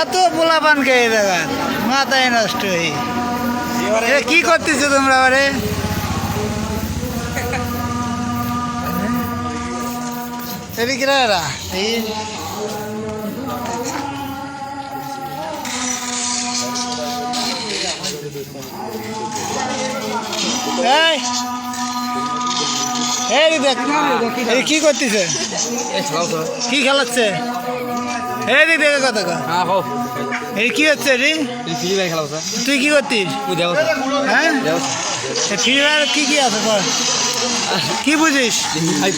এত পোলাপান খেয়ে দেখা মাথায় নষ্ট হয়ে কি করতেছো তোমরা বারে? এদিকে কি করতেছে? কি খেলাচ্ছে? দেখে কথা কি হচ্ছে রে? তুই কি করতিস? হ্যাঁ ফ্রি ফায়ার কি কি আছে কি বুঝিস?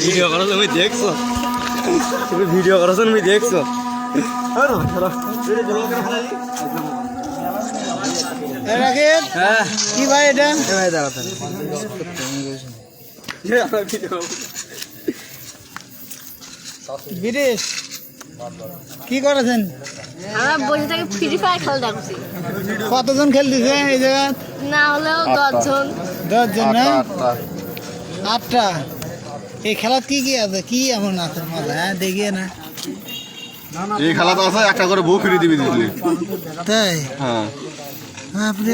ভিডিও করো তুমি দেখছো? তুমি ভিডিও করো তুমি দেখছো? কি ভাই এটা? বিদেশ কি করেছেন? আমরা বসে থেকে ফ্রি ফায়ার খেলা দেখছি। কতজন খেলতেছে এই জায়গা? না হলেও 10 জন। 10 জন না? 8টা। এই খেলা কি কি আছে? কি এমন আছে মজা? হ্যাঁ দেখিয়ে না। এই খেলা তো আছে একটা করে বউ ফিরে দিবি দিলি। তাই? হ্যাঁ। আপনি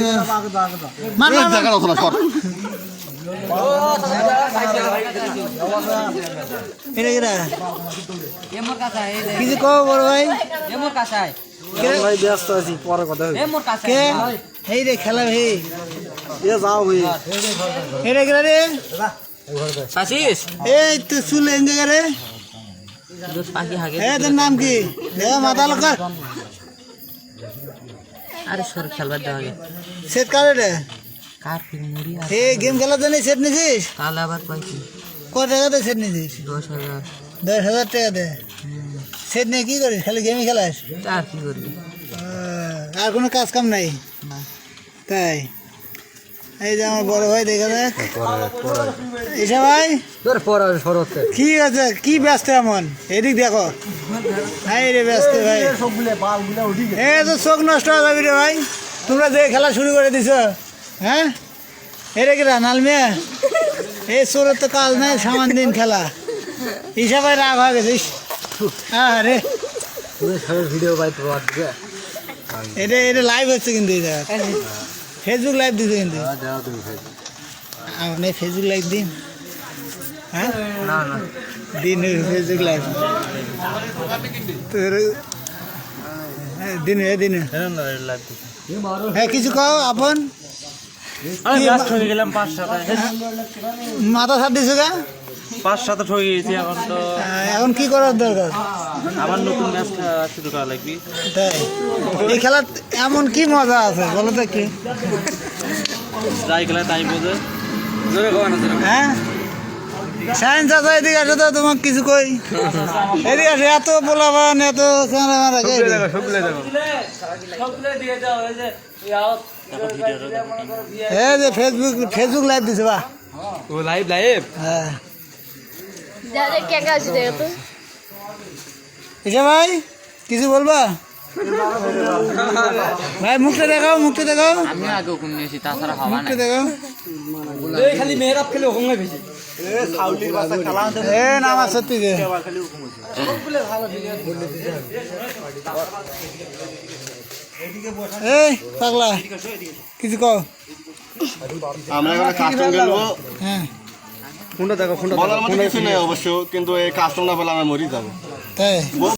মার জায়গা আছে না শট। কিছু কও বড় ভাই? ভাই ব্যস্ত আছি, পরে কথা হবে। কে এই রে খেলা ভাই যাও ভাই। এটা গেলা রে সাসিস এই তো চুল এনে রে তোর নাম কি? মাথা লোকা আরে সর খেলবার দেওয়া আগে সেট কারে রে কার ফিল মুড়ি আর এই গেম খেলার জন্য সেট নিছিস? তাহলে আবার পাইছি কত টাকাতে সেট নিছিস? 10,000। 10,000 টাকা দে। সেট নিয়ে কি করিস? খালি গেমই খেলাস? আর কি করবি? আর কোনো কাজ কাম নাই? না। তাই এই যে আমার বড় ভাই দেখা দেখ এসা ভাই তোর পড়া সরতে কি আছে? কি ব্যস্ত এমন? এদিক দেখো এই রে ব্যস্ত ভাই এই তো চোখ নষ্ট হয়ে যাবি রে ভাই। তোমরা যে খেলা শুরু করে দিছ হ্যাঁ এটা কি রানাল মেয়ে? এই চোরের তো কাজ নাই, সামান দিন খেলা। ঈশা ভাই রাগ হয়ে গেছিস? হ্যাঁ রে ভিডিও পাই তো এটা লাইভ হচ্ছে কিন্তু এই জায়গা ফেসবুক লাইভ দিছে কিন্তু আপনি ফেসবুক লাইভ দিন। হ্যাঁ না না দিন ফেসবুক লাইভ তোর দিন দিনে হ্যাঁ কিছু কও আপন গেলাম 5-7 মাথা ছাড় দিছো গা 5-7 ঠকে গেছি এখন তো এখন কি করার দরকার? আবার নতুন ম্যাচ শুরু করা লাগবে। তাই এই খেলার এমন কি মজা আছে বলো তো কি? যাই খেলা তাই বোঝে জোরে কয় না হ্যাঁ সায়েন্স আছে এদিকে আসে তো তোমাকে কিছু কই এদিকে আসে এত বলাবান এত এই যে ফেসবুক লাইভ দিছে বা ও লাইভ লাইভ হ্যাঁ যাদের কে কাছে দেখো তো এসে ভাই কিছু বলবা? ভাই মুখটা দেখাও আমি আগে কোন নিয়েছি তাছাড়া হওয়া মুখটা দেখাও এই খালি মেহরাব খেলে ওখানে বেশি নাম সত্যি যে এই পাগলা কিছু কও? আমরা এখানে কাস্টম খেলবো। হ্যাঁ বলার মতো কিছু নেই অবশ্য, কিন্তু এই কাস্টম না পেলে আমরা মরি যাবো। তাই